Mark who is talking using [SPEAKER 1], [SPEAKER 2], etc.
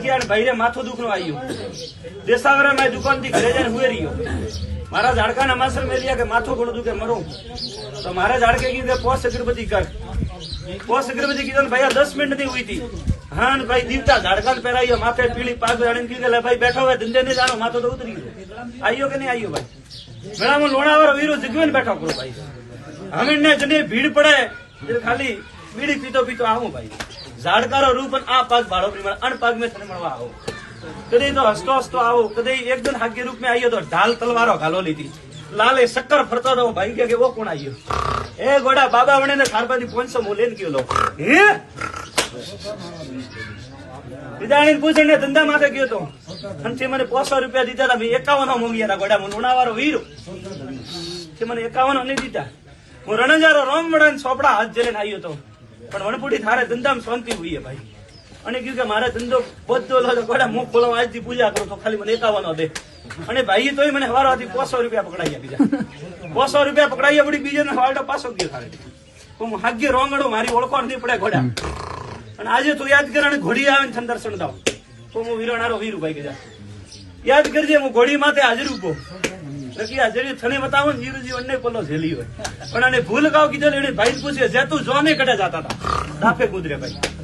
[SPEAKER 1] किया भाई रे माथो दुख नो आयो देसावरा मैं दुकान थी घरे जाने हुए रही मारा झाड़का ने मासर में लिया के माथो घणो दुखे मरो तो मारा झाड़के की के पोस्ट अगरबत्ती कर पोस्ट अगरबत्ती की भैया 10 मिनट नहीं हुई थी हाँ भाई दीवता झाड़का पहराइयो माथे पीली पाग जाने की भाई बैठो हुआ धंधे नहीं जानो माथो तो उतरी आइयो के नहीं आइयो भाई मेरा मैं लोणावारो वीरो जगवे बैठा करो भाई हमें ने जने भीड़ पड़े खाली बीड़ी पीतो पीतो आऊं भाई झाड़कारो रूप आ पाग भाड़ो प्रीमण अन पाग में थने मळवा आओ कदे तो हसतो हसतो आओ कदे एक दिन हागे रूप में आइयो तो ढाल तलवारो घालो लीधी लाले शक्कर फरतो तो भाई के वो कौन आइयो ए गोड़ा बाबा वणे ने थारपादी 500 मो लेन कियो लो हे विदाणी पूछे ने धंधा माथे गयो तो अंते મને 500 રૂપિયા દીધા હતા મે 51 મોંગિયા ગોડા મને ઉણાવારો વીરો કે મને 51 નહીં દીધા હું રણજારો રોમવડા સોપડા હાથ જેલે આયો તો પણ વણપુડી થારે ધંધામાં શાંતિ હુઈ હે ભાઈ અને કીધું કે મારા ધંધો બધો લો ગોડા મુખ ખોલવા આજથી પૂજા કરો તો ખાલી મને 51 દે અને ભાઈ તોય મને હવારથી 500 રૂપિયા પકડાયા બીજા 500 રૂપિયા પકડાયા પડી બીજાને હવાડો પાછો ગયો થારે હું હાગ્ય રોંગડો મારી ઓળખો નથી પડે ગોડા અને આજે તું યાદ કરે ઘોડી આવે ને દર્શન દાવ તો હું વીરણારો વીરુ ભાઈ કે યાદ કરજે હું ઘોડી માથે હાજર ઉભો નકી હાજરી થને બતાવો ને વીરુજી અન્ને પલ્લો ઝેલી હોય પણ આને ભૂલ ગાવ કીધેલ એને ભાઈ પૂછે જે તું જોને કડે જાતા હતા દાફે કુદરે ભાઈ